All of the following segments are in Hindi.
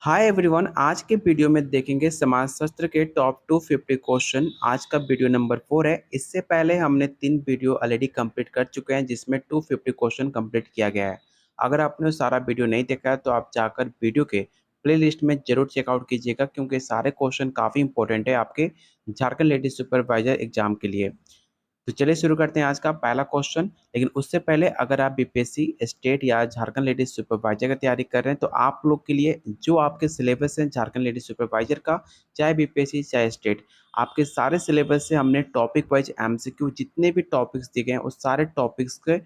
हाय एवरीवन, आज के वीडियो में देखेंगे समाजशास्त्र के टॉप 250 क्वेश्चन। आज का वीडियो नंबर 4 है। इससे पहले हमने 3 वीडियो ऑलरेडी कंप्लीट कर चुके हैं जिसमें 250 क्वेश्चन कंप्लीट किया गया है। अगर आपने वो सारा वीडियो नहीं देखा है तो आप जाकर वीडियो के प्लेलिस्ट में जरूर चेकआउट कीजिएगा, क्योंकि सारे क्वेश्चन काफ़ी इंपॉर्टेंट है आपके झारखंड लेडी सुपरवाइजर एग्जाम के लिए। तो चलिए शुरू करते हैं आज का पहला क्वेश्चन। लेकिन उससे पहले अगर आप बीपीएससी स्टेट या झारखंड लेडीज सुपरवाइजर की तैयारी कर रहे हैं तो आप लोग के लिए जो आपके सिलेबस है झारखंड लेडीज सुपरवाइजर का, चाहे बीपीएससी चाहे स्टेट, आपके सारे सिलेबस से हमने टॉपिक वाइज एमसीक्यू जितने भी टॉपिक्स दिए गए हैं उस सारे टॉपिक्स के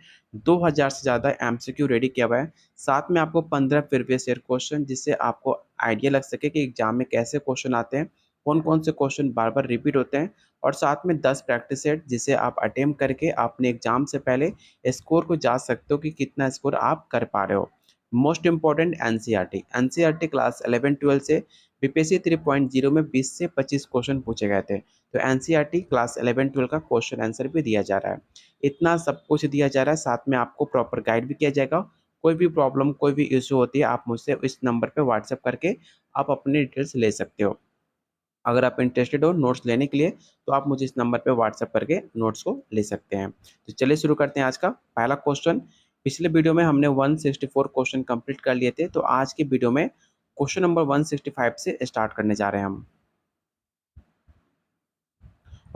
2000 से ज़्यादा एमसीक्यू रेडी किया हुआ है। साथ में आपको 15 प्रीवियस ईयर क्वेश्चन, जिससे आपको आइडिया लग सके कि एग्जाम में कैसे क्वेश्चन आते हैं, कौन कौन से क्वेश्चन बार बार रिपीट होते हैं, और साथ में 10 प्रैक्टिस सेट जिसे आप अटेम्प्ट करके अपने एग्जाम से पहले स्कोर को जांच सकते हो कि कितना स्कोर आप कर पा रहे हो। मोस्ट इंपॉर्टेंट एनसीईआरटी क्लास 11-12 से बीपीएससी 3.0 में 20 से 25 क्वेश्चन पूछे गए थे। तो एनसीईआरटी क्लास 11-12 का क्वेश्चन आंसर भी दिया जा रहा है। इतना सब कुछ दिया जा रहा है, साथ में आपको प्रॉपर गाइड भी किया जाएगा। कोई भी प्रॉब्लम, कोई भी इशू होती है, आप मुझसे इस नंबर पर व्हाट्सएप करके आप अपनी डिटेल्स ले सकते हो। अगर आप इंटरेस्टेड हो नोट्स लेने के लिए तो आप मुझे इस नंबर पे व्हाट्सएप करके नोट्स को ले सकते हैं। तो चलिए शुरू करते हैं आज का पहला क्वेश्चन। पिछले वीडियो में हमने 164 क्वेश्चन कंप्लीट कर लिए थे, तो आज की वीडियो में क्वेश्चन नंबर 165 से स्टार्ट करने जा रहे हैं हम।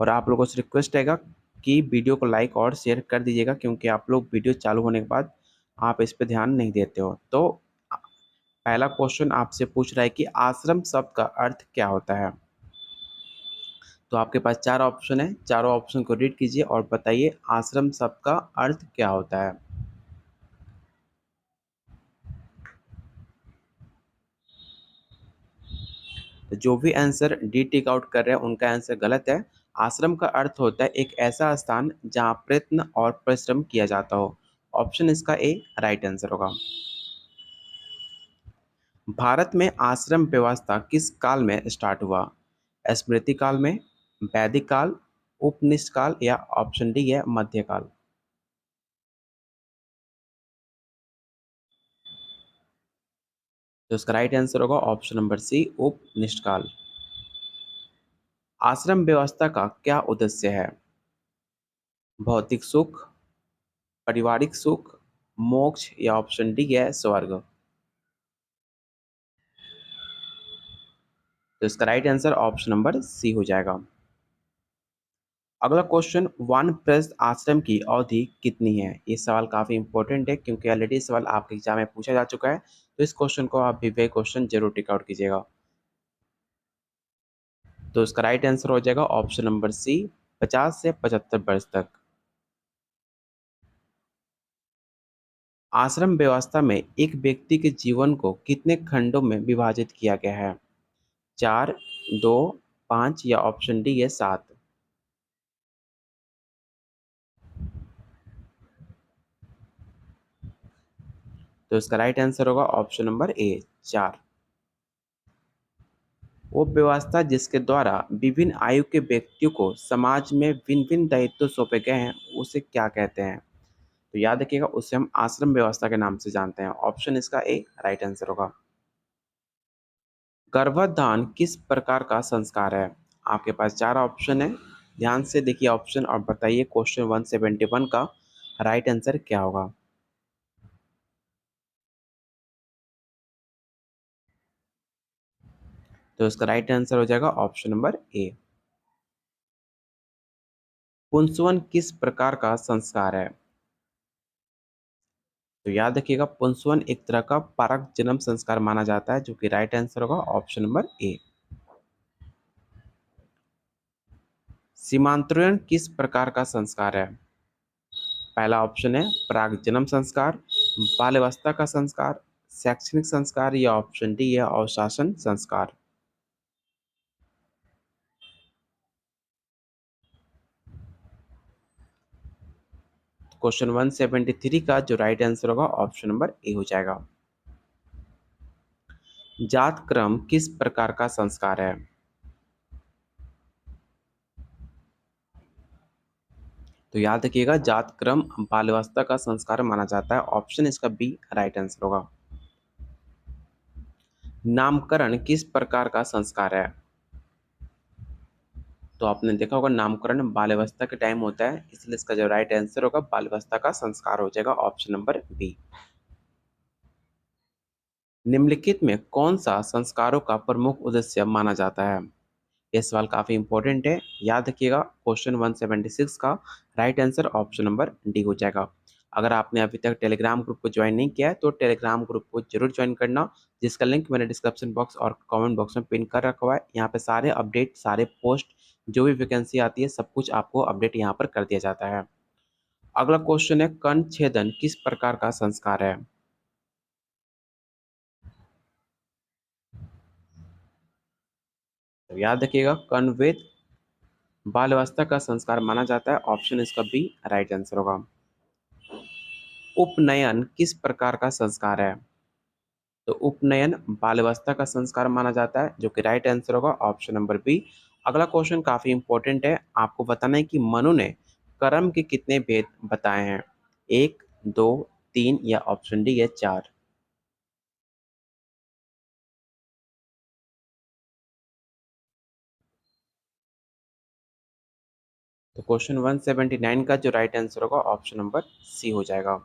और आप लोगों से रिक्वेस्ट रहेगा कि वीडियो को लाइक और शेयर कर दीजिएगा, क्योंकि आप लोग वीडियो चालू होने के बाद आप इस पर ध्यान नहीं देते हो। तो पहला क्वेश्चन आपसे पूछ रहा है कि आश्रम शब्द का अर्थ क्या होता है। तो आपके पास 4 ऑप्शन है, चारों ऑप्शन को रीड कीजिए और बताइए आश्रम शब्द का अर्थ क्या होता है। तो जो भी आंसर डी टिक आउट कर रहे हैं उनका आंसर गलत है। आश्रम का अर्थ होता है एक ऐसा स्थान जहाँ प्रयत्न और परिश्रम किया जाता हो। ऑप्शन इसका ए राइट आंसर होगा। भारत में आश्रम व्यवस्था किस काल में स्टार्ट हुआ। स्मृति काल में, वैदिक काल, उपनिषद काल, या ऑप्शन डी है मध्यकाल। तो इसका राइट आंसर होगा ऑप्शन नंबर सी उपनिषद काल। आश्रम व्यवस्था का क्या उद्देश्य है। भौतिक सुख, पारिवारिक सुख, मोक्ष, या ऑप्शन डी है स्वर्ग। तो इसका right answer option number c हो जाएगा। अगला क्वेश्चन, वानप्रस्थ आश्रम की अवधि कितनी है। ये सवाल काफी इंपॉर्टेंट है क्योंकि ऑलरेडी सवाल आपके एग्जाम में पूछा जा चुका है। तो इस क्वेश्चन को आप भी क्वेश्चन जरूर टिक आउट कीजिएगा। तो इसका राइट आंसर हो जाएगा ऑप्शन नंबर सी 50 से 75 वर्ष तक। आश्रम व्यवस्था में एक व्यक्ति के जीवन को कितने खंडों में विभाजित किया गया है। 4, 2, 5, या ऑप्शन डी है 7। तो इसका राइट आंसर होगा ऑप्शन नंबर ए 4। वो व्यवस्था जिसके द्वारा विभिन्न आयु के व्यक्तियों को समाज में भिन्न भिन्न दायित्व सौंपे गए हैं उसे क्या कहते हैं। तो याद रखिएगा, उसे हम आश्रम व्यवस्था के नाम से जानते हैं। ऑप्शन इसका ए राइट आंसर होगा। गर्भाधान किस प्रकार का संस्कार है। आपके पास 4 ऑप्शन है, ध्यान से देखिए ऑप्शन और बताइए क्वेश्चन 171 का राइट आंसर क्या होगा। तो इसका राइट आंसर हो जाएगा ऑप्शन नंबर ए। पुंसवन किस प्रकार का संस्कार है। तो याद रखिएगा, पुंसवन एक तरह का परक जन्म संस्कार माना जाता है, जो कि राइट आंसर होगा ऑप्शन नंबर ए। सीमांतरण किस प्रकार का संस्कार है। पहला ऑप्शन है प्राग जन्म संस्कार, बाल्यावस्था का संस्कार, शैक्षणिक संस्कार, या ऑप्शन डी है अवशासन संस्कार। क्वेश्चन 173 का जो राइट आंसर होगा ऑप्शन नंबर ए हो जाएगा। जात क्रम किस प्रकार का संस्कार है। तो याद रखिएगा, जात क्रम बाल्यावस्था का संस्कार माना जाता है। ऑप्शन इसका बी राइट आंसर होगा। नामकरण किस प्रकार का संस्कार है? तो आपने देखा होगा नामकरण बाल्यावस्था के टाइम होता है, इसलिए इसका जो राइट आंसर होगा बाल्यावस्था का संस्कार हो जाएगा, ऑप्शन नंबर बी। निम्नलिखित में कौन सा संस्कारों का प्रमुख उद्देश्य माना जाता है? ये सवाल काफी इंपॉर्टेंट है, याद रखिएगा। क्वेश्चन 176 का right answer option number D हो जाएगा। अगर आपने अभी तक टेलीग्राम ग्रुप को ज्वाइन नहीं किया है तो टेलीग्राम ग्रुप को जरूर ज्वाइन करना, जिसका लिंक मैंने डिस्क्रिप्शन बॉक्स और कमेंट बॉक्स में पिन कर रखा हुआ है। यहाँ पे सारे अपडेट, सारे पोस्ट, जो भी वैकेंसी आती है सब कुछ आपको अपडेट यहाँ पर कर दिया जाता है। अगला क्वेश्चन है, कर्ण छेदन किस प्रकार का संस्कार है? तो याद रखिएगा, कर्णवेद बाल अवस्था का संस्कार माना जाता है, ऑप्शन इसका बी राइट आंसर होगा। उपनयन किस प्रकार का संस्कार है? तो उपनयन बाल्यावस्था का संस्कार माना जाता है, जो कि राइट आंसर होगा, ऑप्शन नंबर बी। अगला क्वेश्चन काफी इंपॉर्टेंट है, आपको बताना है कि मनु ने कर्म के कितने भेद बताए हैं? एक, दो, तीन या ऑप्शन डी है चार? तो क्वेश्चन 179 का जो राइट आंसर होगा ऑप्शन नंबर सी हो जाएगा।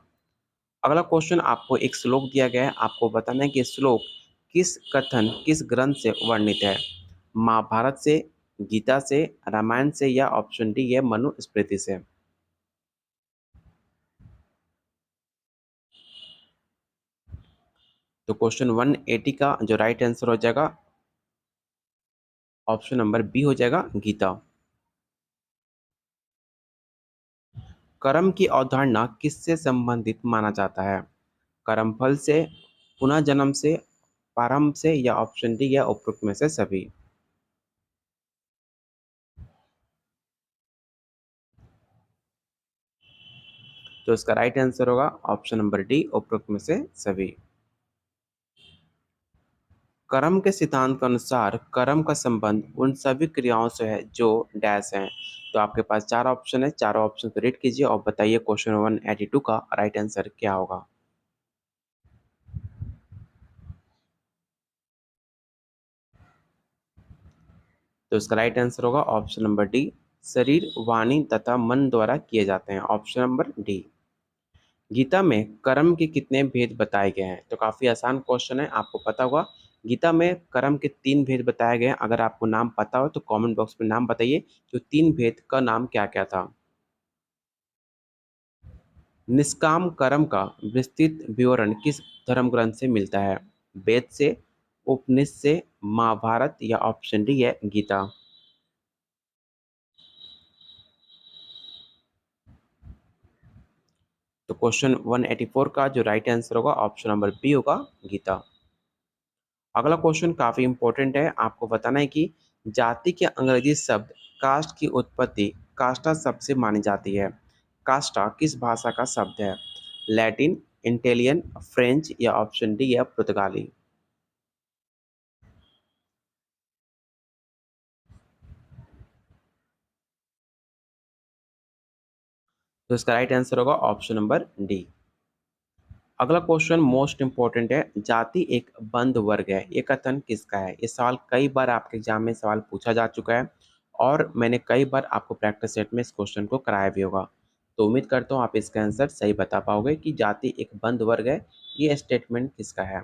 अगला क्वेश्चन, आपको एक श्लोक दिया गया है, आपको बताना है कि श्लोक किस कथन, किस ग्रंथ से वर्णित है? महाभारत से, गीता से, रामायण से या ऑप्शन डी है मनुस्मृति से? तो क्वेश्चन 180 का जो राइट आंसर हो जाएगा ऑप्शन नंबर बी हो जाएगा, गीता। कर्म की अवधारणा किससे संबंधित माना जाता है? कर्मफल से, पुनः जन्म से, प्रारंभ से या ऑप्शन डी या उपरोक्त में से सभी? तो इसका राइट आंसर होगा ऑप्शन नंबर डी, उपरोक्त में से सभी। कर्म के सिद्धांत के अनुसार कर्म का संबंध उन सभी क्रियाओं से है जो डैश हैं। तो आपके पास चार ऑप्शन है, चारों ऑप्शन को रीड कीजिए और बताइए क्वेश्चन 182 का राइट आंसर क्या होगा। तो इसका राइट आंसर होगा ऑप्शन नंबर डी, शरीर, वाणी तथा मन द्वारा किए जाते हैं, ऑप्शन नंबर डी। गीता में कर्म के कितने भेद बताए गए हैं? तो काफी आसान क्वेश्चन है, आपको पता होगा। गीता में कर्म के तीन भेद बताए गए हैं, अगर आपको नाम पता हो तो कमेंट बॉक्स में नाम बताइए, तो तीन भेद का नाम क्या क्या था? निष्काम कर्म का विस्तृत विवरण किस धर्म ग्रंथ से मिलता है? वेद से, उपनिषद से, महाभारत या ऑप्शन डी है गीता? तो क्वेश्चन 184 का जो राइट आंसर होगा ऑप्शन नंबर बी होगा, गीता। अगला क्वेश्चन काफी इंपॉर्टेंट है, आपको बताना है कि जाति के अंग्रेजी शब्द कास्ट की उत्पत्ति कास्टा शब्द से मानी जाती है। कास्टा किस भाषा का शब्द है? लैटिन, इंटेलियन, फ्रेंच या ऑप्शन डी है पुर्तगाली? तो इसका राइट आंसर होगा ऑप्शन नंबर डी। अगला क्वेश्चन मोस्ट इंपॉर्टेंट है, जाति एक बंद वर्ग है, ये कथन किसका है? ये सवाल कई बार आपके एग्जाम में सवाल पूछा जा चुका है और मैंने कई बार आपको प्रैक्टिस सेट में इस क्वेश्चन को कराया भी होगा। तो उम्मीद करता हूँ आप इसका आंसर सही बता पाओगे कि जाति एक बंद वर्ग है, ये स्टेटमेंट किसका है?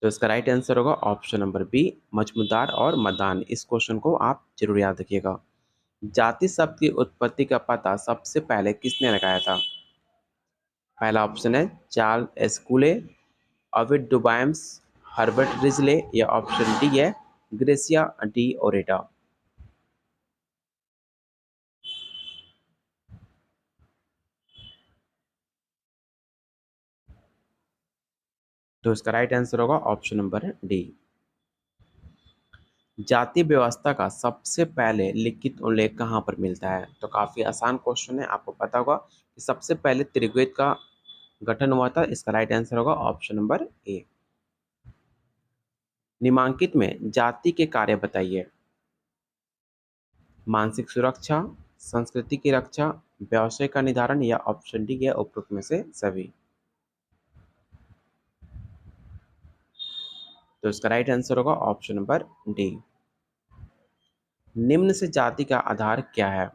तो इसका राइट आंसर होगा ऑप्शन नंबर बी, मजमूदार और मदान। इस क्वेश्चन को आप जरूर याद रखिएगा। जाति शब्द की उत्पत्ति का पता सबसे पहले किसने लगाया था? पहला ऑप्शन है चार्ल्स एस्कूले, ओविड डुबाइम्स, हर्बर्ट रिजले या ऑप्शन डी है ग्रेसिया डी ओरेटा? तो इसका राइट आंसर होगा ऑप्शन नंबर डी। जाति व्यवस्था का सबसे पहले लिखित उल्लेख कहाँ पर मिलता है? तो काफी आसान क्वेश्चन है, आपको पता होगा कि सबसे पहले त्रिवेद का गठन हुआ था, इसका राइट आंसर होगा ऑप्शन नंबर ए। निम्नलिखित में जाति के कार्य बताइए। मानसिक सुरक्षा, संस्कृति की रक्षा, व्यवसाय का निर्धारण या ऑप्शन डी है उपरोक्त में से सभी? तो इसका राइट आंसर होगा ऑप्शन नंबर डी। निम्न से जाति का आधार क्या है?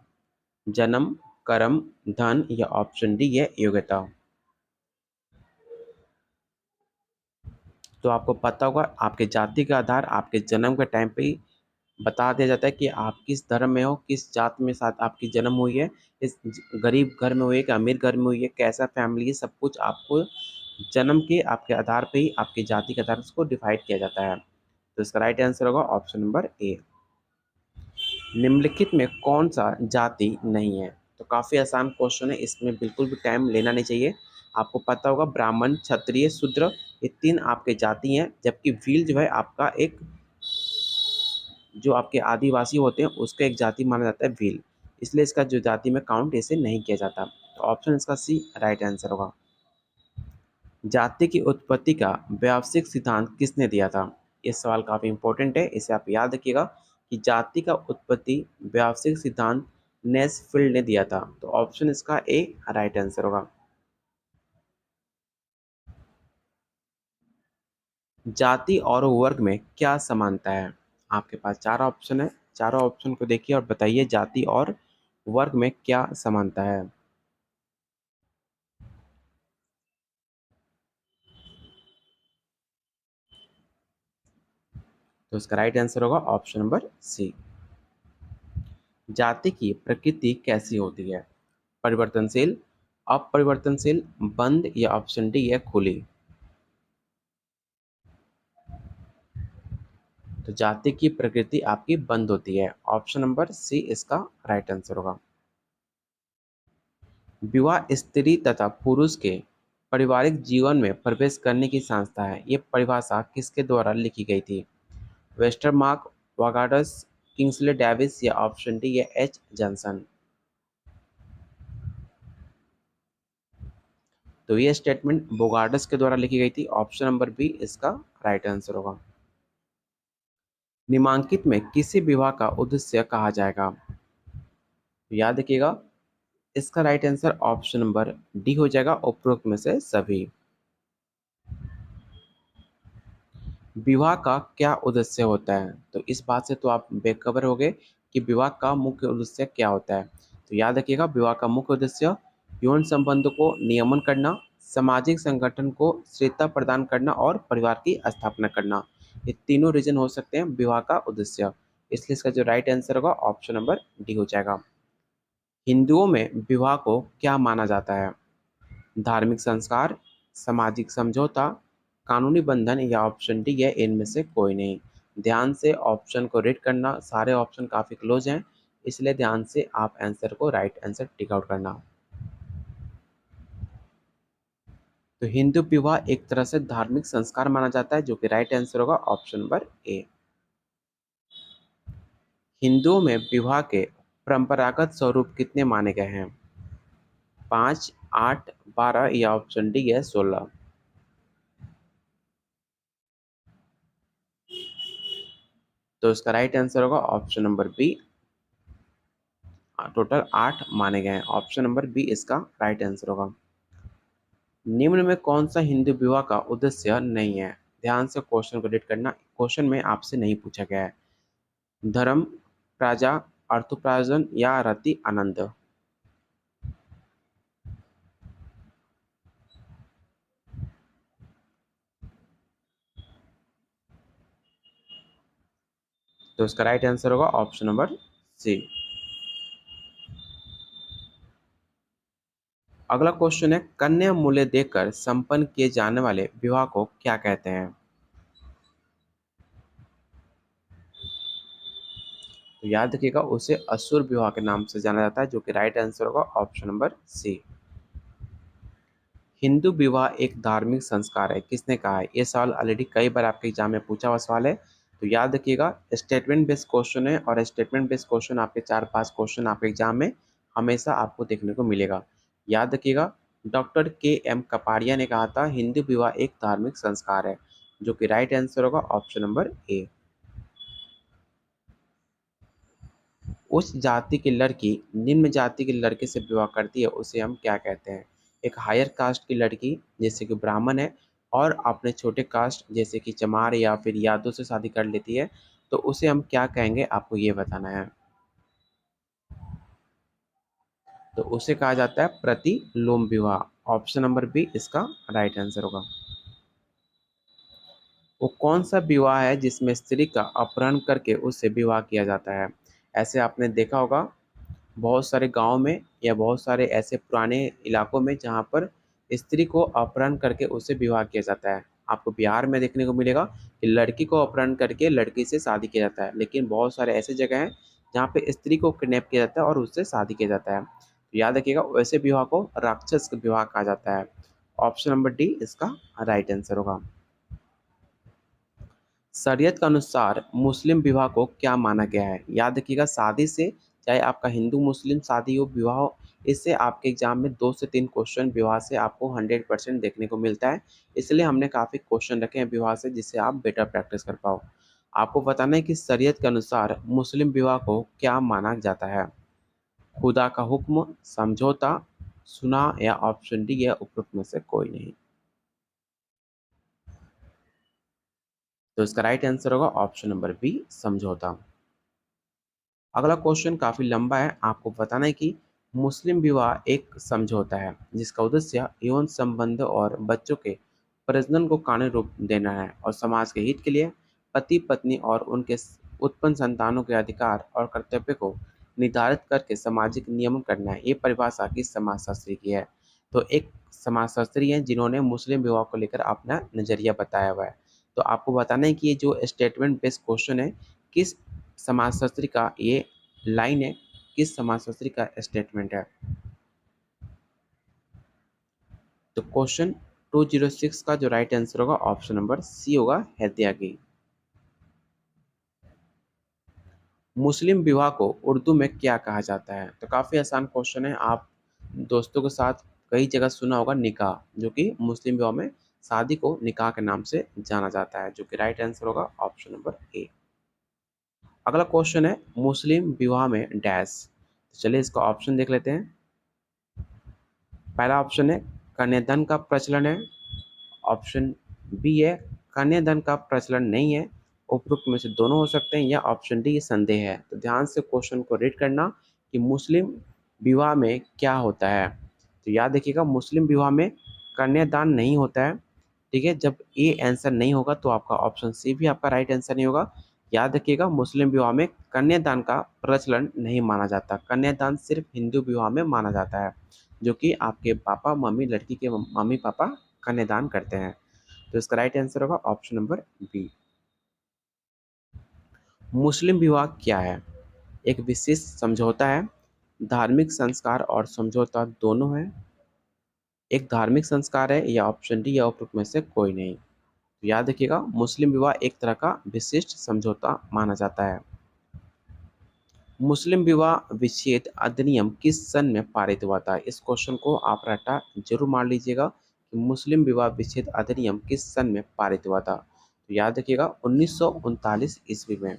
जन्म, कर्म, धन या ऑप्शन डी है योग्यता। तो आपको पता होगा आपके जाति का आधार आपके जन्म के टाइम पे ही बता दिया जाता है कि आप किस धर्म में हो, किस जात में साथ आपकी जन्म हुई है, इस गरीब घर में हुई है कि अमीर घर में हुई है, कैसा फैमिली है, सब कुछ आपको जन्म के आपके आधार पे ही आपकी जाति के आधार से उसको डिवाइड किया जाता है। तो इसका राइट आंसर होगा ऑप्शन नंबर ए। निम्नलिखित में कौन सा जाति नहीं है? तो काफ़ी आसान क्वेश्चन है, इसमें बिल्कुल भी टाइम लेना नहीं चाहिए। आपको पता होगा ब्राह्मण, क्षत्रिय, शूद्र ये 3 आपके जाति हैं, जबकि भील जो है आपका एक जो आपके आदिवासी होते हैं उसका एक जाति माना जाता है भील, इसलिए इसका जो जाति में काउंट इसे नहीं किया जाता। तो ऑप्शन इसका सी राइट आंसर होगा। जाति की उत्पत्ति का व्यावसायिक सिद्धांत किसने दिया था? ये सवाल काफ़ी इंपॉर्टेंट है, इसे आप याद रखिएगा कि जाति का उत्पत्ति व्यावसायिक सिद्धांत नेस्फील्ड ने दिया था। तो ऑप्शन इसका ए राइट आंसर होगा। जाति और वर्ग में क्या समानता है? आपके पास 4 ऑप्शन है, चारों ऑप्शन को देखिए और बताइए जाति और वर्ग में क्या समानता है। तो इसका राइट आंसर होगा ऑप्शन नंबर सी। जाति की प्रकृति कैसी होती है? परिवर्तनशील, अपरिवर्तनशील, बंद या ऑप्शन डी है खुली। तो जाति की प्रकृति आपकी बंद होती है, ऑप्शन नंबर सी इसका राइट आंसर होगा। विवाह स्त्री तथा पुरुष के पारिवारिक जीवन में प्रवेश करने की संस्था है, ये परिभाषा किसके द्वारा लिखी गई थी? वेस्टरमार्क, वागाडस, किंग्सले डेविस या ऑप्शन डी है एच जॉनसन। तो ये स्टेटमेंट बोगार्डस के द्वारा लिखी गई थी, ऑप्शन नंबर बी इसका राइट आंसर होगा। निम्नांकित में किसी विवाह का उद्देश्य कहा जाएगा? तो याद रखिएगा इसका right answer option number D हो जाएगा, उपरोक्त में से सभी। विवाह का क्या उद्देश्य होता है? तो इस बात से तो आप बेखबर हो गए कि विवाह का मुख्य उद्देश्य क्या होता है। तो याद रखिएगा विवाह का मुख्य उद्देश्य यौन संबंध को नियमन करना, सामाजिक संगठन को स्थिरता प्रदान करना और परिवार की स्थापना करना, ये तीनों रीजन हो सकते हैं विवाह का उद्देश्य। इसलिए इसका जो राइट आंसर होगा ऑप्शन नंबर डी हो जाएगा। हिंदुओं में विवाह को क्या माना जाता है? धार्मिक संस्कार, सामाजिक समझौता, कानूनी बंधन या ऑप्शन डी है इनमें से कोई नहीं। ध्यान से ऑप्शन को रीड करना, सारे ऑप्शन काफ़ी क्लोज हैं, इसलिए ध्यान से आप आंसर को राइट आंसर टिक आउट करना। तो हिंदू विवाह एक तरह से धार्मिक संस्कार माना जाता है, जो कि राइट आंसर होगा ऑप्शन नंबर ए। हिंदुओं में विवाह के परंपरागत स्वरूप कितने माने गए हैं? 5, 8, 12 या ऑप्शन डी है 16। तो इसका राइट आंसर होगा ऑप्शन नंबर बी, टोटल 8 माने गए हैं, ऑप्शन नंबर बी इसका राइट आंसर होगा। निम्न में कौन सा हिंदू विवाह का उद्देश्य नहीं है? ध्यान से क्वेश्चन को रीड करना, क्वेश्चन में आपसे नहीं पूछा गया है। धर्म, प्रजा, अर्थोपार्जन या रति आनंद। तो इसका राइट आंसर होगा ऑप्शन नंबर सी। अगला क्वेश्चन है कन्या मूल्य देकर संपन्न किए जाने वाले विवाह को क्या कहते हैं? तो याद रखिएगा उसे असुर विवाह के नाम से जाना जाता है, जो कि राइट आंसर होगा ऑप्शन नंबर सी। हिंदू विवाह एक धार्मिक संस्कार है, किसने कहा है? ये सवाल ऑलरेडी कई बार आपके एग्जाम में पूछा हुआ सवाल है। तो याद रखिएगा स्टेटमेंट बेस्ड क्वेश्चन है और स्टेटमेंट बेस्ड क्वेश्चन आपके 4-5 क्वेश्चन आपके एग्जाम में हमेशा आपको देखने को मिलेगा। याद रखिएगा डॉक्टर के एम कपाड़िया ने कहा था हिंदू विवाह एक धार्मिक संस्कार है, जो कि राइट आंसर होगा ऑप्शन नंबर ए। उस जाति की लड़की निम्न जाति के लड़के से विवाह करती है उसे हम क्या कहते हैं? एक हायर कास्ट की लड़की जैसे कि ब्राह्मण है और अपने छोटे कास्ट जैसे कि चमार या फिर यादव से शादी कर लेती है तो उसे हम क्या कहेंगे, आपको ये बताना है। तो उसे कहा जाता है प्रतिलोम विवाह। ऑप्शन नंबर बी इसका राइट आंसर होगा। वो कौन सा विवाह है जिसमें स्त्री का अपहरण करके उससे विवाह किया जाता है? ऐसे आपने देखा होगा बहुत सारे गांव में या बहुत सारे ऐसे पुराने इलाकों में जहां पर स्त्री को अपहरण करके उससे विवाह किया जाता है। आपको बिहार में देखने को मिलेगा कि लड़की को अपहरण करके लड़की से शादी किया जाता है, लेकिन बहुत सारे ऐसे जगह हैं जहाँ पे स्त्री को किडनैप किया जाता है और उससे शादी किया जाता है। तो याद रखिएगा वैसे विवाह को राक्षस विवाह कहा जाता है। ऑप्शन नंबर डी इसका राइट आंसर होगा। शरीयत के अनुसार मुस्लिम विवाह को क्या माना गया है? याद रखिएगा शादी से, चाहे आपका हिंदू मुस्लिम शादी हो विवाह हो, इससे आपके एग्जाम में 2 से 3 क्वेश्चन विवाह से आपको 100% देखने को मिलता है। इसलिए हमने काफ़ी क्वेश्चन रखे हैं विवाह से जिससे आप बेटर प्रैक्टिस कर पाओ। आपको बताना है कि शरीयत के अनुसार मुस्लिम विवाह को क्या माना जाता है? खुदा का हुक्म, समझौता, सुना या ऑप्शन डी या उपरोक्त में से कोई नहीं। तो इसका राइट आंसर होगा ऑप्शन नंबर बी, समझौता। अगला क्वेश्चन काफी लंबा है। आपको बताना है कि मुस्लिम विवाह एक समझौता है जिसका उद्देश्य यौन संबंध और बच्चों के प्रजनन को कानूनी रूप देना है और समाज के हित के लिए पति पत्नी और उनके उत्पन्न संतानों के अधिकार और कर्तव्य को निर्धारित करके सामाजिक नियमन करना है। ये परिभाषा किस समाजशास्त्री की है? तो एक समाजशास्त्री हैं जिन्होंने मुस्लिम विवाह को लेकर अपना नजरिया बताया हुआ है। तो आपको बताना है कि ये जो स्टेटमेंट बेस्ड क्वेश्चन है किस समाजशास्त्री का ये लाइन है, किस समाजशास्त्री का स्टेटमेंट है? तो क्वेश्चन 206 का जो राइट आंसर होगा ऑप्शन नंबर सी होगा, हैदयागी। मुस्लिम विवाह को उर्दू में क्या कहा जाता है? तो काफी आसान क्वेश्चन है। आप दोस्तों के साथ कई जगह सुना होगा निकाह, जो कि मुस्लिम विवाह में शादी को निकाह के नाम से जाना जाता है, जो कि राइट आंसर होगा ऑप्शन नंबर ए। अगला क्वेश्चन है मुस्लिम विवाह में डैश। तो चलिए इसका ऑप्शन देख लेते हैं। पहला ऑप्शन है कन्यादान का प्रचलन है। ऑप्शन बी है कन्यादान का प्रचलन नहीं है। उपरोक्त में से दोनों हो सकते हैं या ऑप्शन डी संदेह है। तो ध्यान से क्वेश्चन को रीड करना कि मुस्लिम विवाह में क्या होता है। तो याद रखिएगा मुस्लिम विवाह में कन्यादान नहीं होता है। ठीक है, जब ए आंसर नहीं होगा तो आपका ऑप्शन सी भी आपका राइट आंसर नहीं होगा। याद रखिएगा मुस्लिम विवाह में कन्यादान का प्रचलन नहीं माना जाता। कन्यादान सिर्फ हिंदू विवाह में माना जाता है, जो कि आपके पापा मम्मी, लड़की के मम्मी पापा कन्यादान करते हैं। तो इसका राइट आंसर होगा ऑप्शन नंबर बी। मुस्लिम विवाह क्या है? एक विशेष समझौता है, धार्मिक संस्कार और समझौता दोनों है, एक धार्मिक संस्कार है या ऑप्शन डी या उपरोक्त में से कोई नहीं। तो याद रखिएगा मुस्लिम विवाह एक तरह का विशिष्ट समझौता माना जाता है। मुस्लिम विवाह विच्छेद अधिनियम किस सन में पारित हुआ था? इस क्वेश्चन को आप रट्टा जरूर मार लीजिएगा कि मुस्लिम विवाह विच्छेद अधिनियम किस सन में पारित हुआ था। तो याद रखिएगा 1939 ईस्वी में।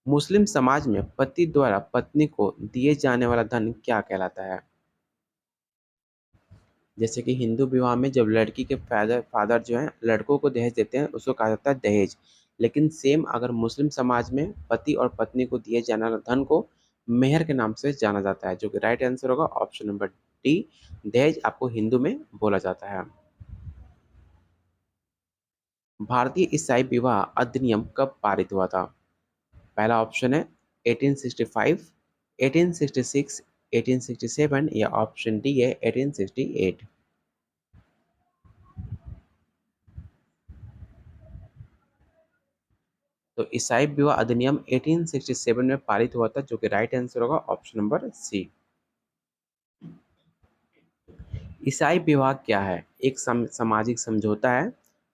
मुस्लिम समाज में पति द्वारा पत्नी को दिए जाने वाला धन क्या कहलाता है? जैसे कि हिंदू विवाह में जब लड़की के फादर फादर जो हैं लड़कों को दहेज देते हैं उसको कहा जाता है दहेज। लेकिन सेम अगर मुस्लिम समाज में पति और पत्नी को दिए जाने वाले धन को मेहर के नाम से जाना जाता है, जो कि राइट आंसर होगा ऑप्शन नंबर डी। दहेज आपको हिंदू में बोला जाता है। भारतीय ईसाई विवाह अधिनियम कब पारित हुआ था? पहला ऑप्शन है 1865, 1866, 1867 या ऑप्शन डी है 1868। तो ईसाई विवाह अधिनियम 1867 में पारित हुआ था, जो कि राइट आंसर होगा ऑप्शन नंबर सी। ईसाई विवाह क्या है? एक सामाजिक समझौता है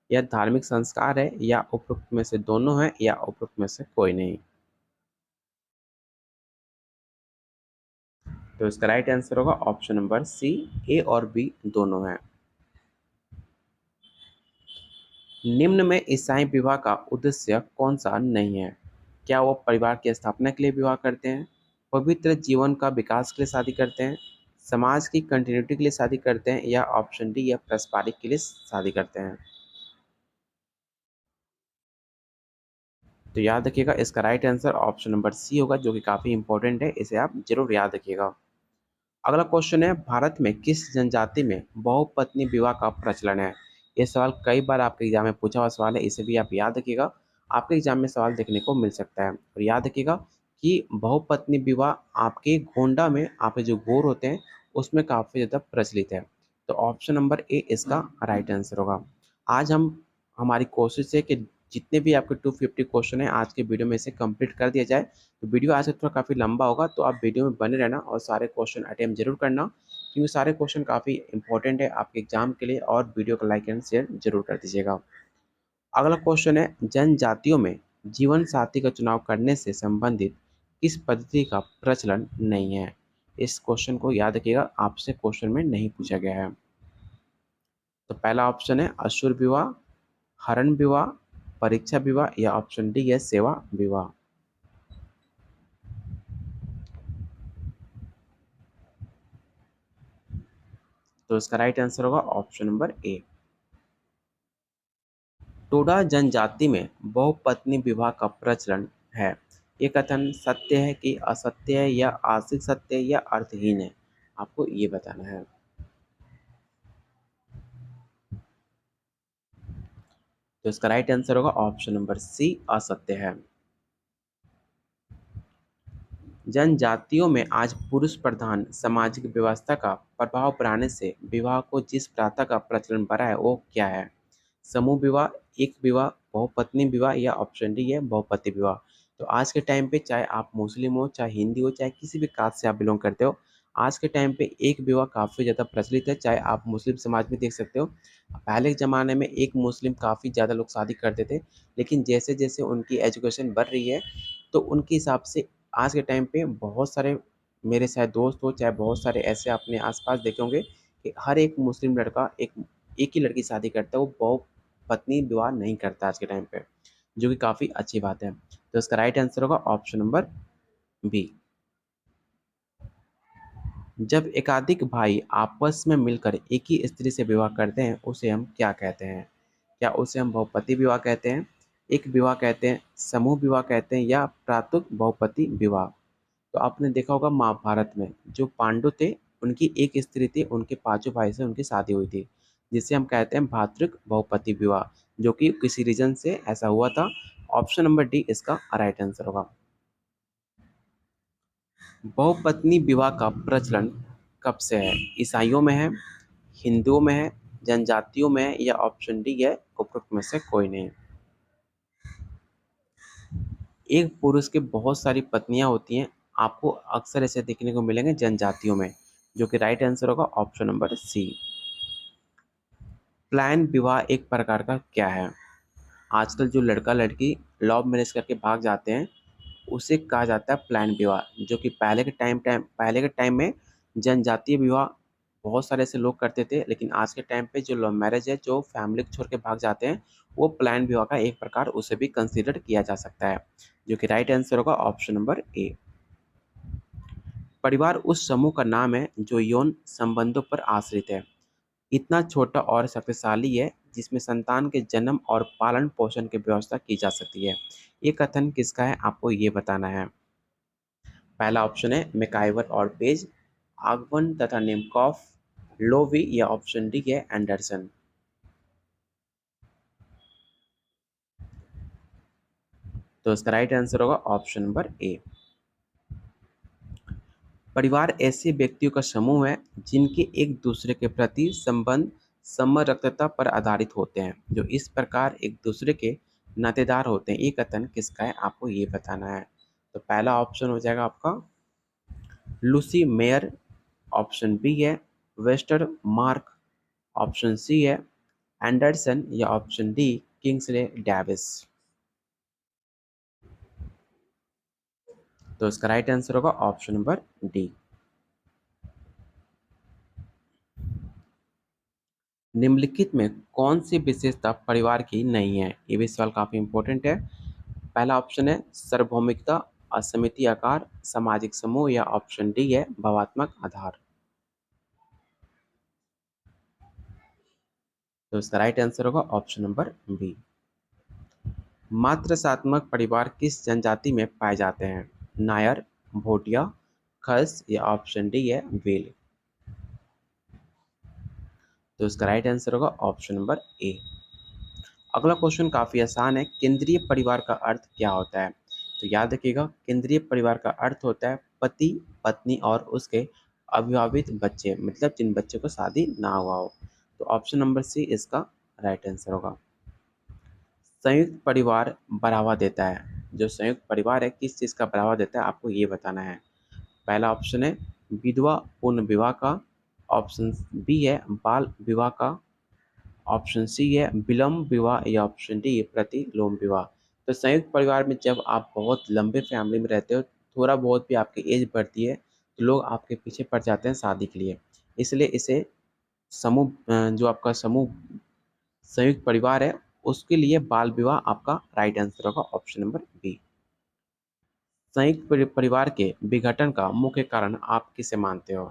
या धार्मिक संस्कार है या उपरोक्त में से दोनों है या उपरोक्त में से कोई नहीं। तो इसका राइट आंसर होगा ऑप्शन नंबर सी, ए और बी दोनों है। निम्न में ईसाई विवाह का उद्देश्य कौन सा नहीं है? क्या वो परिवार की स्थापना के लिए विवाह करते हैं, पवित्र जीवन का विकास के लिए शादी करते हैं, समाज की कंटिन्यूटी के लिए शादी करते हैं, या ऑप्शन डी या पारस्परिक के लिए शादी करते हैं। तो याद रखिएगा, इसका right answer option number c होगा, जो कि काफी इंपॉर्टेंट है, इसे आप जरूर याद रखिएगा। अगला क्वेश्चन है, भारत में किस जनजाति में बहुपत्नी विवाह का प्रचलन है? ये सवाल कई बार आपके एग्जाम में पूछा हुआ सवाल है, इसे भी आप याद रखिएगा। आपके एग्जाम में सवाल देखने को मिल सकता है। और याद रखिएगा कि बहुपत्नी विवाह आपके गोंडा में, आपके जो गोर होते हैं उसमें काफी ज्यादा प्रचलित है। तो ऑप्शन नंबर ए इसका राइट आंसर होगा। आज हमारी कोशिश है कि जितने भी आपके 250 क्वेश्चन है आज के वीडियो में से कंप्लीट कर दिया जाए। तो वीडियो आज से थोड़ा काफ़ी लंबा होगा, तो आप वीडियो में बने रहना और सारे क्वेश्चन अटेम्प्ट जरूर करना, क्योंकि सारे क्वेश्चन काफ़ी इंपॉर्टेंट है आपके एग्जाम के लिए। और वीडियो को लाइक एंड शेयर जरूर कर दीजिएगा। अगला क्वेश्चन है, जनजातियों में जीवन साथी का चुनाव करने से संबंधित किस पद्धति का प्रचलन नहीं है? इस क्वेश्चन को याद रखिएगा, आपसे क्वेश्चन में नहीं पूछा गया है। तो पहला ऑप्शन है अशुर विवाह, हरण विवाह, परीक्षा विवाह, या ऑप्शन डी है सेवा विवाह। तो इसका राइट आंसर होगा ऑप्शन नंबर ए। टोडा जनजाति में बहुपत्नी विवाह का प्रचलन है। ये कथन सत्य है कि असत्य है, या आंशिक सत्य है, या अर्थहीन है? आपको ये बताना है। तो इसका राइट आंसर होगा ऑप्शन नंबर सी, असत्य है। जनजातियों में आज पुरुष प्रधान सामाजिक व्यवस्था का प्रभाव पड़ने से विवाह को जिस प्रथा का प्रचलन बढ़ा है वो क्या है? समूह विवाह, एक विवाह, बहुपत्नी विवाह, या ऑप्शन डी है बहुपति विवाह। तो आज के टाइम पे चाहे आप मुस्लिम हो, चाहे हिंदी हो, चाहे किसी भी कास्ट से आप बिलोंग करते हो, आज के टाइम पे एक विवाह काफ़ी ज़्यादा प्रचलित है। चाहे आप मुस्लिम समाज में देख सकते हो, पहले के ज़माने में एक मुस्लिम काफ़ी ज़्यादा लोग शादी करते थे, लेकिन जैसे जैसे उनकी एजुकेशन बढ़ रही है, तो उनके हिसाब से आज के टाइम पे बहुत सारे, मेरे शायद दोस्त हो, चाहे बहुत सारे ऐसे अपने आसपास देखे होंगे कि हर एक मुस्लिम लड़का एक ही लड़की शादी करता है, वो बहु पत्नी विवाह नहीं करता आज के टाइम पे, जो कि काफ़ी अच्छी बात है। तो इसका राइट आंसर होगा ऑप्शन नंबर बी। जब एकाधिक भाई आपस में मिलकर एक ही स्त्री से विवाह करते हैं उसे हम क्या कहते हैं? क्या उसे हम बहुपति विवाह कहते हैं, एक विवाह कहते हैं, समूह विवाह कहते हैं, या प्रातुक बहुपति विवाह? तो आपने देखा होगा महाभारत में जो पांडु थे, उनकी एक स्त्री थी, उनके पांचों भाई से उनकी शादी हुई थी, जिसे हम कहते हैं भातृक बहुपति विवाह, जो कि किसी रीजन से ऐसा हुआ था। ऑप्शन नंबर डी इसका राइट आंसर होगा। बहुपत्नी विवाह का प्रचलन कब से है? ईसाइयों में है, हिंदुओं में है, जनजातियों में है, या ऑप्शन डी है उपरोक्त में से कोई नहीं? एक पुरुष के बहुत सारी पत्नियां होती हैं, आपको अक्सर ऐसे देखने को मिलेंगे जनजातियों में, जो कि राइट आंसर होगा ऑप्शन नंबर सी। प्लान विवाह एक प्रकार का क्या है? आजकल जो लड़का लड़की लव मैरिज करके भाग जाते हैं, उसे कहा जाता है प्लान विवाह, जो कि पहले के टाइम में जनजातीय विवाह बहुत सारे ऐसे लोग करते थे, लेकिन आज के टाइम पे जो लव मैरिज है, जो फैमिली को छोड़ के भाग जाते हैं, वो प्लान विवाह का एक प्रकार उसे भी कंसीडर किया जा सकता है, जो कि राइट आंसर होगा ऑप्शन नंबर ए। परिवार उस समूह का नाम है जो यौन संबंधों पर आश्रित है, इतना छोटा और शक्तिशाली है जिसमें संतान के जन्म और पालन पोषण की व्यवस्था की जा सकती है। ये कथन किसका है, आपको ये बताना है। पहला ऑप्शन है मैकाइवर और पेज, आगवन तथा नेमकॉफ, लोवी, या ऑप्शन डी है एंडरसन? तो इसका राइट आंसर होगा ऑप्शन नंबर ए। परिवार ऐसे व्यक्तियों का समूह है जिनके एक दूसरे के प्रति संबंध समरसता पर आधारित होते हैं, जो इस प्रकार एक दूसरे के नातेदार होते हैं। ये कथन किसका है, आपको ये बताना है। तो पहला ऑप्शन हो जाएगा आपका लूसी मेयर, ऑप्शन बी है वेस्टर मार्क, ऑप्शन सी है एंडरसन, या ऑप्शन डी किंग्सले डेविस? तो इसका राइट आंसर होगा ऑप्शन नंबर डी। निम्नलिखित में कौन सी विशेषता परिवार की नहीं है? ये भी सवाल काफी इंपॉर्टेंट है। पहला ऑप्शन है सार्वभौमिकता, असमिति आकार, सामाजिक समूह, या ऑप्शन डी है भावात्मक आधार? तो इसका राइट आंसर होगा ऑप्शन नंबर बी। मात्रात्मक परिवार किस जनजाति में पाए जाते हैं? नायर, भोटिया, खस या ऑप्शन डी है भील। तो इसका राइट आंसर होगा ऑप्शन नंबर ए। अगला क्वेश्चन काफी आसान है। केंद्रीय परिवार का अर्थ क्या होता है? तो याद रखिएगा, केंद्रीय परिवार का अर्थ होता है पति, पत्नी और उसके अविवाहित बच्चे, मतलब जिन बच्चों को शादी ना हुआ हो। तो ऑप्शन नंबर सी इसका राइट आंसर होगा। संयुक्त परिवार बढ़ावा देता है, जो संयुक्त परिवार है किस चीज का बढ़ावा देता है आपको ये बताना है। पहला ऑप्शन है विधवा पुनः विवाह का, ऑप्शन बी है बाल विवाह का, ऑप्शन सी है विलम्ब विवाह या ऑप्शन डी प्रतिलोम विवाह। तो संयुक्त परिवार में जब आप बहुत लंबे फैमिली में रहते हो, थोड़ा बहुत भी आपकी एज बढ़ती है तो लोग आपके पीछे पड़ जाते हैं शादी के लिए, इसलिए इसे समूह जो आपका समूह संयुक्त परिवार है उसके लिए बाल विवाह आपका राइट आंसर होगा ऑप्शन नंबर बी। संयुक्त परिवार के विघटन का मुख्य कारण आप किसे मानते हो?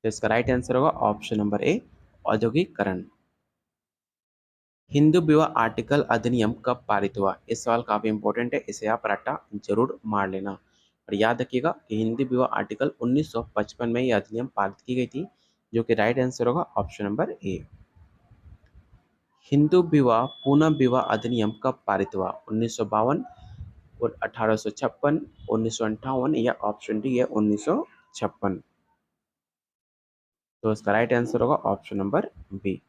तो इसका राइट आंसर होगा ऑप्शन नंबर ए औद्योगिकरण। हिंदू विवाह आर्टिकल अधिनियम कब पारित हुआ? इस सवाल काफी इंपॉर्टेंट है, इसे आप रट्टा जरूर मार लेना और याद रखिएगा कि हिंदू विवाह आर्टिकल 1955 में यह अधिनियम पारित की गई थी, जो कि राइट आंसर होगा ऑप्शन नंबर ए। हिंदू विवाह पुनः विवाह अधिनियम कब पारित हुआ? 1952 और 1856, 1958 या ऑप्शन डी है 1956। तो इसका राइट आंसर होगा ऑप्शन नंबर बी।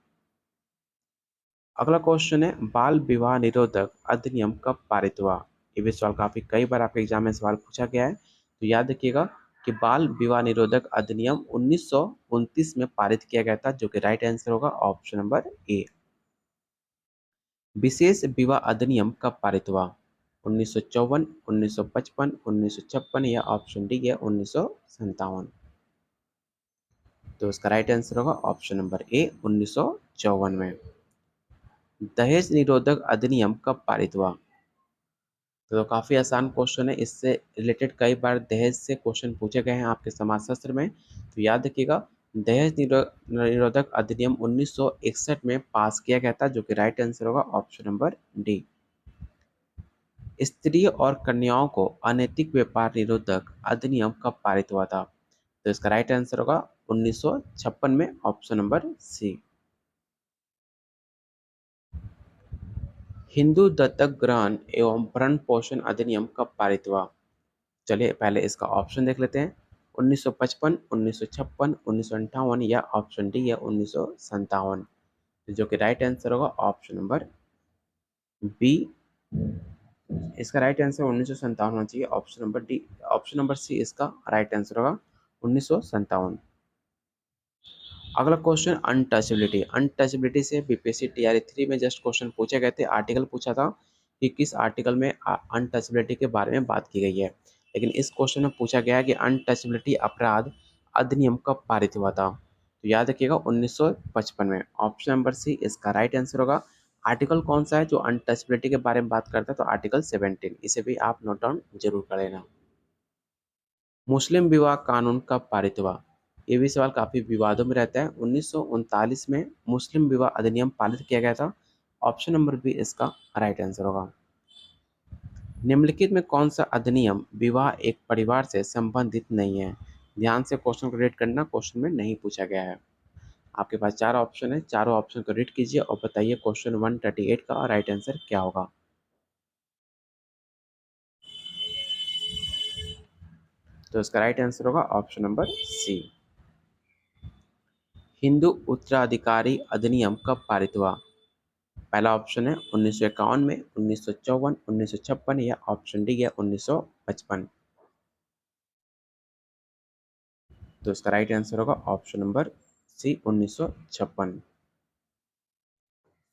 अगला क्वेश्चन है बाल विवाह निरोधक अधिनियम कब पारित हुआ? ये भी सवाल काफी कई बार आपके एग्जाम में सवाल पूछा गया है, तो याद रखिएगा कि बाल विवाह निरोधक अधिनियम 1929 में पारित किया गया था, जो कि राइट आंसर होगा ऑप्शन नंबर ए। विशेष विवाह अधिनियम कब पारित हुआ? 1954, 1955, 1956 या ऑप्शन डी है 1957। तो इसका राइट आंसर होगा ऑप्शन नंबर ए 1954 में। दहेज निरोधक अधिनियम कब पारित हुआ? तो काफ़ी आसान क्वेश्चन है, इससे रिलेटेड कई बार दहेज से क्वेश्चन पूछे गए हैं आपके समाजशास्त्र में, तो याद रखिएगा दहेज निरोधक अधिनियम 1961 में पास किया गया था, जो कि राइट आंसर होगा ऑप्शन नंबर डी। स्त्री और कन्याओं को अनैतिक व्यापार निरोधक अधिनियम कब पारित हुआ था? तो इसका राइट आंसर होगा 1956 में ऑप्शन नंबर सी। हिंदू दत्तक ग्रहण एवं भरण पोषण अधिनियम कब पारित हुआ? चलिए पहले इसका ऑप्शन देख लेते हैं। 1955, 1956, 1958 या ऑप्शन डी है 1957। जो कि राइट आंसर होगा ऑप्शन नंबर बी। इसका राइट आंसर 1957 होना चाहिए, option number d. Option number c इसका राइट आंसर होगा 1957। अगला क्वेश्चन अनटचेबिलिटी। अनटचेबिलिटी से बीपीएससी टीआरई 3 में जस्ट क्वेश्चन पूछे गए थे, आर्टिकल पूछा था कि किस आर्टिकल में अनटचेबिलिटी के बारे में बात की गई है, लेकिन इस क्वेश्चन में पूछा गया कि अनटचेबिलिटी अपराध अधिनियम कब पारित हुआ था? तो याद रखिएगा 1955 में। ऑप्शन नंबर सी इसका राइट आंसर होगा। आर्टिकल कौन सा है जो अनटचेबिलिटी के बारे में बात करता है? तो आर्टिकल 17, इसे भी आप नोट डाउन जरूर कर लेना। मुस्लिम विवाह कानून कब पारित हुआ? ये भी सवाल काफी विवादों में रहता है। 1939 में मुस्लिम विवाह अधिनियम पारित किया गया था। ऑप्शन नंबर बी इसका राइट आंसर होगा। निम्नलिखित में कौन सा अधिनियम विवाह एक परिवार से संबंधित नहीं है? ध्यान से क्वेश्चन को रीड करना, क्वेश्चन में नहीं पूछा गया है। आपके पास चार ऑप्शन है, चारों ऑप्शन को रीड कीजिए और बताइए क्वेश्चन 138 का राइट आंसर क्या होगा। तो इसका राइट आंसर होगा ऑप्शन नंबर सी। हिंदू उत्तराधिकारी अधिनियम कब पारित हुआ? पहला ऑप्शन है 1951 में, 1954, 1956 या ऑप्शन डी है 1955। तो इसका राइट आंसर होगा ऑप्शन नंबर सी 1956।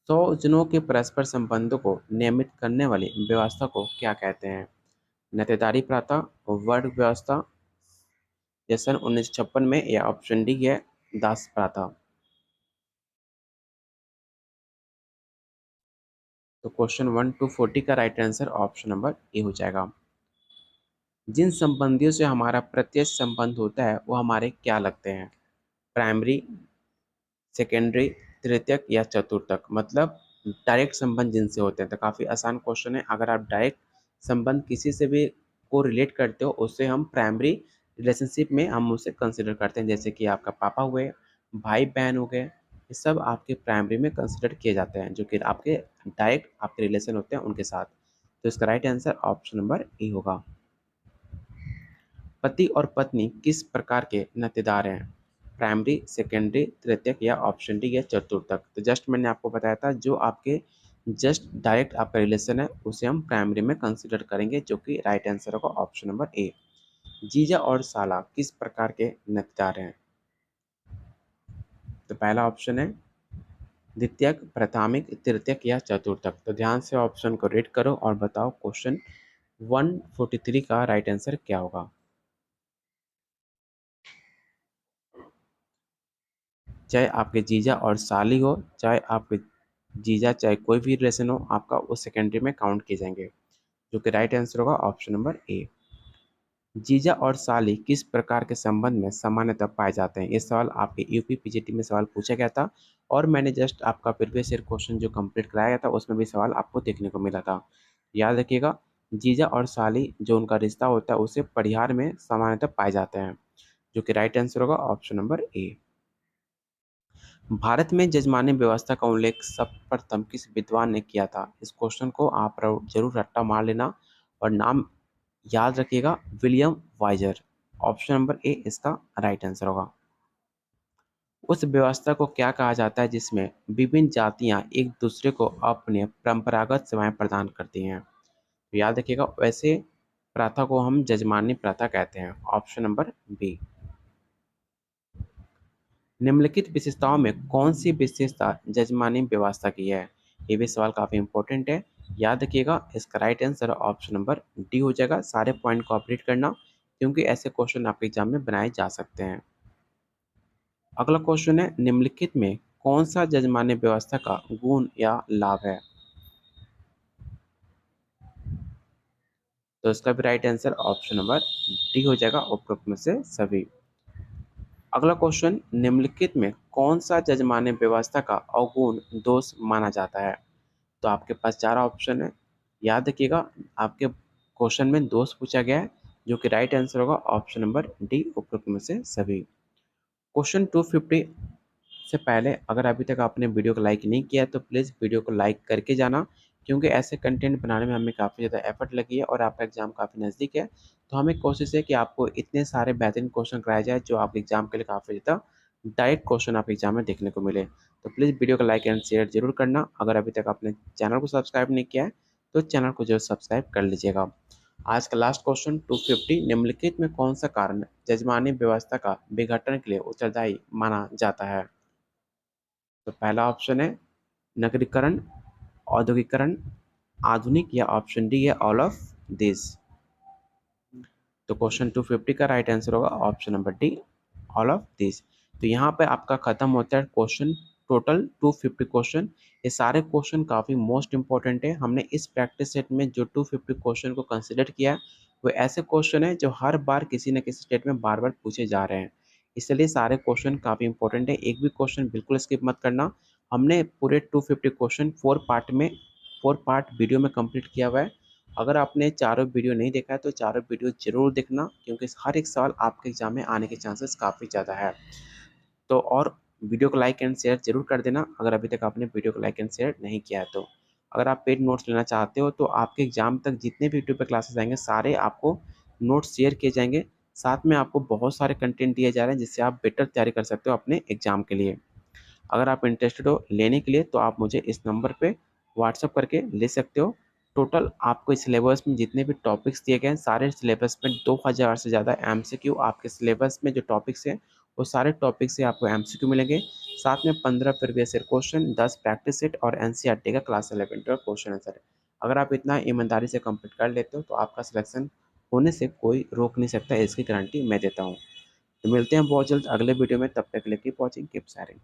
स्वजनों के परस्पर संबंधों को नियमित करने वाली व्यवस्था को क्या कहते हैं? नातेदारी प्रथा, वर्ग व्यवस्था या सन 1956 में या ऑप्शन डी है दास प्रथा। तो क्वेश्चन 1 to 40 का राइट आंसर ऑप्शन नंबर ए हो जाएगा। जिन संबंधियों से हमारा प्रत्यक्ष संबंध होता है वो हमारे क्या लगते हैं? प्राइमरी, सेकेंडरी, तृतीयक या चतुर्थक, मतलब डायरेक्ट संबंध जिनसे होते हैं। तो काफ़ी आसान क्वेश्चन है। अगर आप डायरेक्ट संबंध किसी से भी को रिलेट करते हो, उससे हम प्राइमरी रिलेशनशिप में हम उसे कंसिडर करते हैं। जैसे कि आपका पापा हुए, भाई बहन हो गए, ये सब आपके प्राइमरी में कंसिडर किए जाते हैं, जो कि आपके डायरेक्ट आपके रिलेशन होते हैं उनके साथ। तो इसका राइट आंसर ऑप्शन नंबर ए होगा। पति और पत्नी किस प्रकार के नातेदार हैं? प्राइमरी, सेकेंडरी, तृतीयक या ऑप्शन डी या चतुर्थक। तो जस्ट मैंने आपको बताया था, जो आपके जस्ट डायरेक्ट आपका रिलेशन है उसे हम प्राइमरी में कंसिडर करेंगे, जो कि राइट आंसर होगा ऑप्शन नंबर ए। जीजा और साला किस प्रकार के नातेदार हैं? तो पहला ऑप्शन है द्वितीयक, प्राथमिक, तृतीयक या चतुर्थक। तो ध्यान से ऑप्शन को रीड करो और बताओ क्वेश्चन 143 का राइट आंसर क्या होगा। चाहे आपके जीजा और साली हो, चाहे आपके जीजा चाहे कोई भी रिलेशन हो, आपका उस सेकेंडरी में काउंट किए जाएंगे, जो कि राइट आंसर होगा ऑप्शन नंबर ए। जीजा और साली किस प्रकार के संबंध में सामान्यतः पाए जाते हैं? ये सवाल आपके यूपी पीजीटी में सवाल पूछा गया था, और मैंने जस्ट आपका प्रीवियस ईयर क्वेश्चन जो कंप्लीट कराया गया था उसमें भी सवाल आपको देखने को मिला था। याद रखिएगा, जीजा और साली जो उनका रिश्ता होता है उसे परिवार में सामान्यतः पाए जाते हैं, जो कि राइट आंसर होगा ऑप्शन नंबर ए। भारत में जजमानी व्यवस्था का उल्लेख सर्वप्रथम किस विद्वान ने किया था? इस क्वेश्चन को आप जरूर रट्टा मार लेना और नाम याद रखिएगा, William Wiser. Option number a इसका राइट आंसर होगा। उस व्यवस्था को क्या कहा जाता है जिसमें विभिन्न जातियां एक दूसरे को अपने परंपरागत सेवाएं प्रदान करती हैं? तो याद रखिएगा, वैसे प्रथा को हम जजमानी प्रथा कहते हैं। Option number b. निम्नलिखित विशेषताओं में कौन सी विशेषता जजमानी व्यवस्था की है? ये भी सवाल काफी इंपॉर्टेंट है, याद रखिएगा। इसका right answer option number D हो जाएगा। सारे पॉइंट को आप रीड करना, क्योंकि ऐसे क्वेश्चन आपके एग्जाम में बनाए जा सकते हैं। अगला क्वेश्चन है, निम्नलिखित में कौन सा जजमानी व्यवस्था का गुण या लाभ है? तो इसका भी right answer option number D हो जाएगा, उपरोक्त में से सभी। अगला क्वेश्चन, निम्नलिखित में कौन सा जजमानी व्यवस्था का अवगुण दोष माना जाता है? तो आपके पास चार ऑप्शन है, याद रखिएगा। आपके क्वेश्चन में दोष पूछा गया है, जो कि राइट आंसर होगा ऑप्शन नंबर डी, उपरोक्त में से सभी। क्वेश्चन 250 से पहले अगर अभी तक आपने वीडियो को लाइक नहीं किया है तो प्लीज़ वीडियो को लाइक करके जाना, क्योंकि ऐसे कंटेंट बनाने में हमें काफ़ी ज़्यादा एफर्ट लगी है और आपका एग्जाम काफ़ी नज़दीक है। तो हमें कोशिश है कि आपको इतने सारे बेहतरीन क्वेश्चन कराए जाए जो आपके एग्जाम के लिए काफ़ी ज़्यादा डायरेक्ट क्वेश्चन आपके एग्जाम में देखने को मिले। तो प्लीज़ वीडियो को लाइक एंड शेयर जरूर करना। अगर अभी तक आपने चैनल को सब्सक्राइब नहीं किया है तो चैनल को जरूर सब्सक्राइब कर लीजिएगा। आज का लास्ट क्वेश्चन 250, निम्नलिखित में कौन सा कारण जजमानी व्यवस्था का विघटन के लिए उत्तरदायी माना जाता है? तो पहला ऑप्शन है नगरीकरण, औद्योगिकरण, आधुनिक या ऑप्शन डी है ऑल ऑफ दिस। तो क्वेश्चन 250 का राइट आंसर होगा option number D, all of this. तो यहाँ पे आपका खत्म होता है क्वेश्चन, टोटल 250 क्वेश्चन। ये सारे क्वेश्चन काफ़ी मोस्ट इंपॉर्टेंट है। हमने इस प्रैक्टिस सेट में जो 250 क्वेश्चन को कंसिडर किया है वो ऐसे क्वेश्चन है जो हर बार किसी न किसी स्टेट में बार बार पूछे जा रहे हैं, इसलिए सारे क्वेश्चन काफ़ी इंपॉर्टेंट है। एक भी क्वेश्चन बिल्कुल स्किप मत करना। हमने पूरे 250 क्वेश्चन 4 पार्ट वीडियो में कंप्लीट किया हुआ है। अगर आपने चारों वीडियो नहीं देखा है तो चारों वीडियो जरूर देखना, क्योंकि हर एक सवाल आपके एग्जाम में आने के चांसेस काफ़ी ज़्यादा है। तो और वीडियो को लाइक एंड शेयर जरूर कर देना अगर अभी तक आपने वीडियो को लाइक एंड शेयर नहीं किया है तो। अगर आप पेड नोट्स लेना चाहते हो तो आपके एग्जाम तक जितने भी यूट्यूब पर क्लासेस आएंगे सारे आपको नोट्स शेयर किए जाएंगे। साथ में आपको बहुत सारे कंटेंट दिए जा रहे हैं जिससे आप बेटर तैयारी कर सकते हो अपने एग्जाम के लिए। अगर आप इंटरेस्टेड हो लेने के लिए तो आप मुझे इस नंबर पे व्हाट्सअप करके ले सकते हो। टोटल आपको इस सिलेबस में जितने भी टॉपिक्स दिए गए हैं सारे सिलेबस में 2000 से ज़्यादा एमसीक्यू आपके सिलेबस में जो टॉपिक्स हैं वो सारे टॉपिक से आपको एमसीक्यू मिलेंगे। साथ में 15 previous year question, 10 practice set और एनसीईआरटी का क्लास 11 का क्वेश्चन आंसर है। अगर आप इतना ईमानदारी से कंप्लीट कर लेते हो तो आपका सिलेक्शन होने से कोई रोक नहीं सकता, इसकी गारंटी मैं देता हूँ। तो मिलते हैं बहुत जल्द अगले वीडियो में, तब तक के लिए कीप वॉचिंग, कीप शेयरिंग।